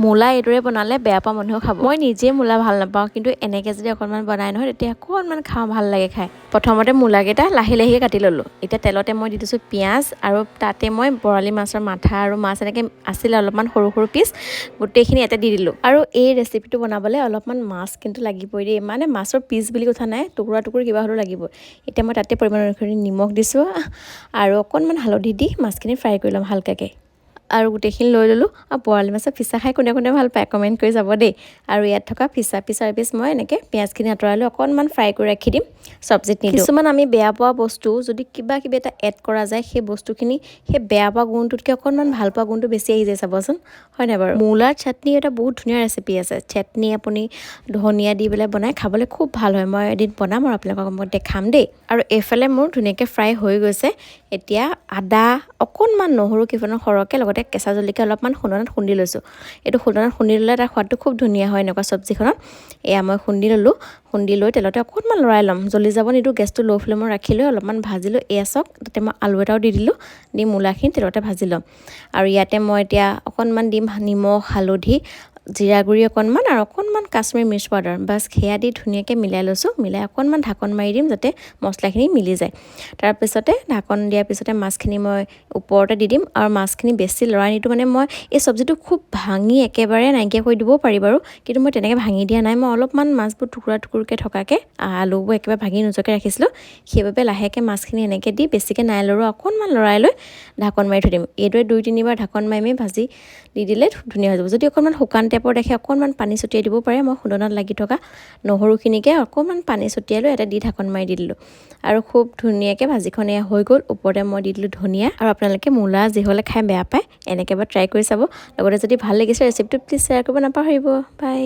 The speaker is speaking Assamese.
মূলা এইদৰে বনালে বেয়া পোৱা মানুহেও খাব। মই নিজে মূলা ভাল নাপাওঁ, কিন্তু এনেকৈ যদি অকণমান বনাই নহয় তেতিয়া অকণমান খাওঁ, ভাল লাগে খাই। প্ৰথমতে মূলাকেইটা লাহে লাহে কাটি ল'লোঁ। এতিয়া তেলতে মই দি দিছোঁ পিঁয়াজ, আৰু তাতে মই বৰালি মাছৰ মাথা আৰু মাছ এনেকৈ আছিলে অলপমান সৰু সৰু পিচ, গোটেইখিনি ইয়াতে দি দিলোঁ। আৰু এই ৰেচিপিটো বনাবলৈ অলপমান মাছ কিন্তু লাগিবই দেই, মানে মাছৰ পিচ বুলি কথা নাই, টুকুৰা টুকুৰ কিবা হ'লেও লাগিব। এতিয়া মই তাতে পৰিমাণ অনুসৰি নিমখ দিছোঁ, আৰু অকণমান হালধি দি মাছখিনি ফ্ৰাই কৰি ল'ম হালকাকৈ। আৰু গোটেইখিনি লৈ ল'লোঁ। আৰু বৰালি মাছৰ ফিছা খাই কোনে কোনে ভাল পায় কমেণ্ট কৰি যাব দেই। আৰু ইয়াত থকা ফিছা পিচ মই এনেকৈ পিঁয়াজখিনি আঁতৰাই লৈ অকণমান ফ্ৰাই কৰি ৰাখি দিম, চব্জিত নিদিওঁ। কিছুমান আমি বেয়া পোৱা বস্তু যদি কিবা কিবি এটা এড কৰা যায়, সেই বস্তুখিনি সেই বেয়া পোৱা গুণটোতকৈ অকণমান ভাল পোৱা গুণটো বেছি আহি যায় চাবচোন, হয় নাই বাৰু। মূলাৰ চাটনি এটা বহুত ধুনীয়া ৰেচিপি আছে। চাটনি আপুনি ধনিয়া দি পেলাই বনাই খাবলৈ খুব ভাল হয়। মই এদিন বনাম আৰু আপোনালোকক মই দেখাম দেই। আৰু এইফালে মোৰ ধুনীয়াকৈ ফ্ৰাই হৈ গৈছে। এতিয়া আদা, অকণমান নহৰু কেইফামান সৰহকৈ, লগতে কেঁচা জলকীয়া অলপমান খুন্দনাত খুন্দি লৈছোঁ। এইটো খুন্দনাত খুন্দি ল'লে তাৰ সোৱাদটো খুব ধুনীয়া হয় এনেকুৱা চব্জিখনত। এয়া মই খুন্দি ল'লোঁ। খুন্দি লৈ তেলতে অকণমান লৰাই ল'ম, জ্বলি যাব নিদিওঁ, গেছটো ল' ফ্লেমত ৰাখি লৈ অলপমান ভাজিলোঁ। এয়া চাওক, তাতে মই আলু এটাও দি দিলোঁ, দি মূলাখিনি তেলতে ভাজি ল'ম। আৰু ইয়াতে মই এতিয়া অকণমান দিম নিমখ, হালধি, জিৰা গুড়ি অকণমান, আৰু অকণমান কাশ্মীৰ মিৰ্চ পাউডাৰ, বাছ সেয়া দি ধুনীয়াকৈ মিলাই লৈছোঁ। মিলাই অকণমান ঢাকন মাৰি দিম যাতে মছলাখিনি মিলি যায়। তাৰপিছতে ঢাকন দিয়াৰ পিছতে মাছখিনি মই ওপৰতে দি দিম। আৰু মাছখিনি বেছি লৰাই নিদিওঁ, মানে মই এই চব্জিটো খুব ভাঙি একেবাৰে নাইকিয়া কৰি দিবও পাৰি বাৰু, কিন্তু মই তেনেকৈ ভাঙি দিয়া নাই। মই অলপমান মাছবোৰ টুকুৰা টুকুৰকৈ থকাকৈ, আলুবোৰ একেবাৰে ভাঙি নোযোৱাকৈ ৰাখিছিলোঁ। সেইবাবে লাহেকৈ মাছখিনি এনেকৈ দি বেছিকৈ নাই লৰোৱা, অকণমান লৰাই লৈ ঢাকন মাৰি থৈ দিম। এইদৰে 2-3বাৰ ঢাকন মাৰি ভাজি দি দিলে ধুনীয়া হৈ যাব। যদি অকণমান শুকান টাইপৰ দেখে অকণমান পানী ছটিয়াই দিব পাৰে। মই খুন্দনাত লাগি থকা নহৰুখিনিকে অকণমান পানী ছটিয়াই লৈ এটা দি ঢাকন মাৰি দি দিলোঁ। আৰু খুব ধুনীয়াকৈ ভাজিখন এয়া হৈ গ'ল। ওপৰতে মই দি দিলোঁ ধনিয়া। আৰু আপোনালোকে মূলা যি হ'লে খাই বেয়া পায়, এনেকৈ এবাৰ ট্ৰাই কৰি চাব। লগতে যদি ভাল লাগিছে ৰেচিপিটো প্লিজ শ্বেয়াৰ কৰিব নাপাহৰিব। বাই।